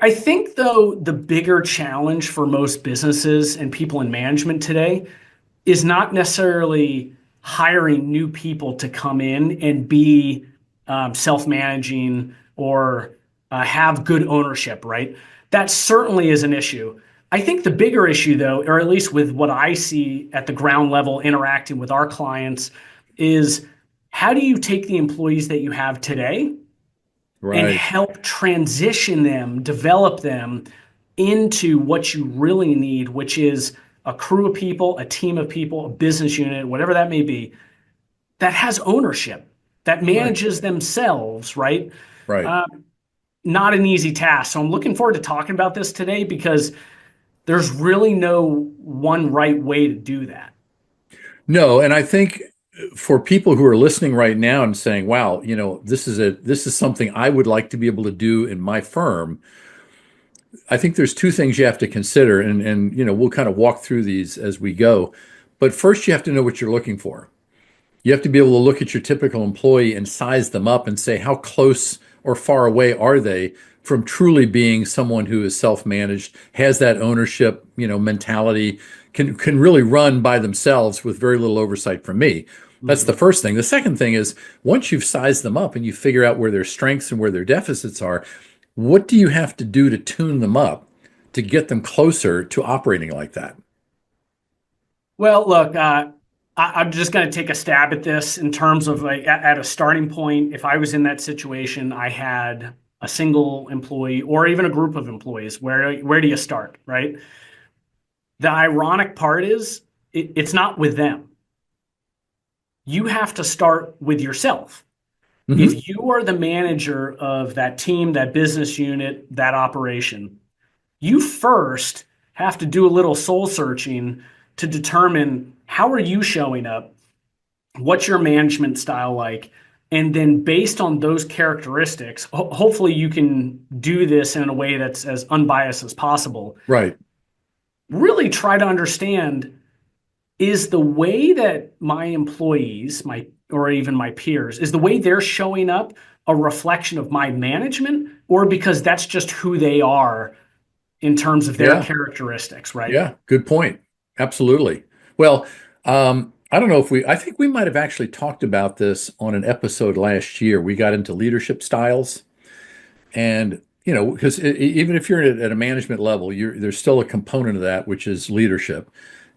I think, though, the bigger challenge for most businesses and people in management today is not necessarily hiring new people to come in and be self-managing or have good ownership, right? That certainly is an issue. I think the bigger issue, though, or at least with what I see at the ground level interacting with our clients, is how do you take the employees that you have today and Right. help transition them, develop them into what you really need, which is a crew of people, a team of people, a business unit, whatever that may be, that has ownership, that Right. manages themselves, right? Right. Uh, Not an easy task. So I'm looking forward to talking about this today because there's really no one right way to do that. No, and I think for people who are listening right now and saying, "Wow, this is something I would like to be able to do in my firm," I think there's two things you have to consider, and we'll kind of walk through these as we go. But first, you have to know what you're looking for. You have to be able to look at your typical employee and size them up and say, how close or far away are they from truly being someone who is self-managed, has that ownership, mentality, can really run by themselves with very little oversight from me. That's the Mhm. first thing. The second thing is once you've sized them up and you figure out where their strengths and where their deficits are, what do you have to do to tune them up to get them closer to operating like that? Well, look, I'm just going to take a stab at this in terms of like at a starting point. If I was in that situation, I had a single employee or even a group of employees. Where do you start, right? The ironic part is it's not with them. You have to start with yourself. Hmm. If you are the manager of that team, that business unit, that operation, you first have to do a little soul searching to determine how are you showing up, what's your management style like, and then based on those characteristics, hopefully you can do this in a way that's as unbiased as possible. Right. Really try to understand, is the way that my employees, my or even my peers, is the way they're showing up a reflection of my management, or because that's just who they are in terms of their Yeah. characteristics, right? Yeah, good point. Absolutely. Well, I don't know if I think we might have actually talked about this on an episode last year. We got into leadership styles. And, because even if you're at a management level, there's still a component of that, which is leadership.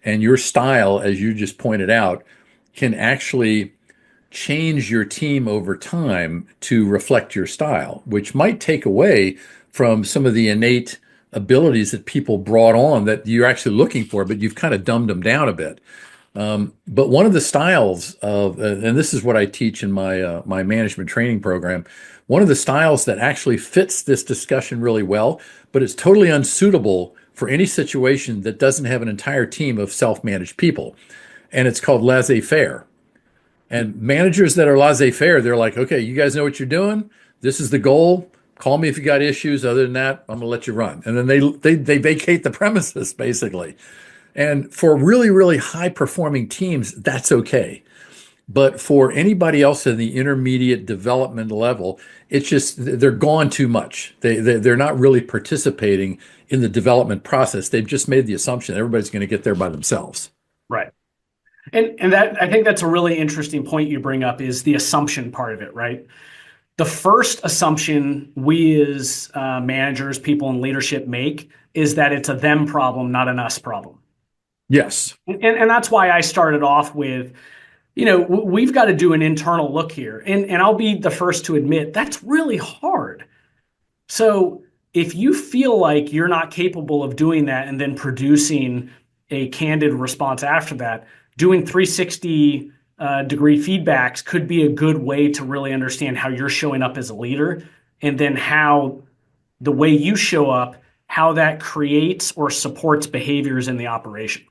And your style, as you just pointed out, can actually change your team over time to reflect your style, which might take away from some of the innate abilities that people brought on that you're actually looking for, but you've kind of dumbed them down a bit. But one of the styles of, and this is what I teach in my management training program, one of the styles that actually fits this discussion really well, but it's totally unsuitable for any situation that doesn't have an entire team of self-managed people, and it's called laissez-faire. And managers that are laissez-faire, they're like, okay, you guys know what you're doing. This is the goal. Call me if you got issues. Other than that, I'm gonna let you run. And then they vacate the premises basically. And for really, really high performing teams, that's okay. But for anybody else in the intermediate development level, it's just they're gone too much. They're not really participating in the development process. They've just made the assumption everybody's going to get there by themselves. Right. And that I think that's a really interesting point you bring up is the assumption part of it, right? The first assumption we as managers, people in leadership make is that it's a them problem, not an us problem. Yes. And that's why I started off with, we've got to do an internal look here. And I'll be the first to admit that's really hard. So if you feel like you're not capable of doing that and then producing a candid response after that, doing 360 degree feedbacks could be a good way to really understand how you're showing up as a leader and then how the way you show up, how that creates or supports behaviors in the operation.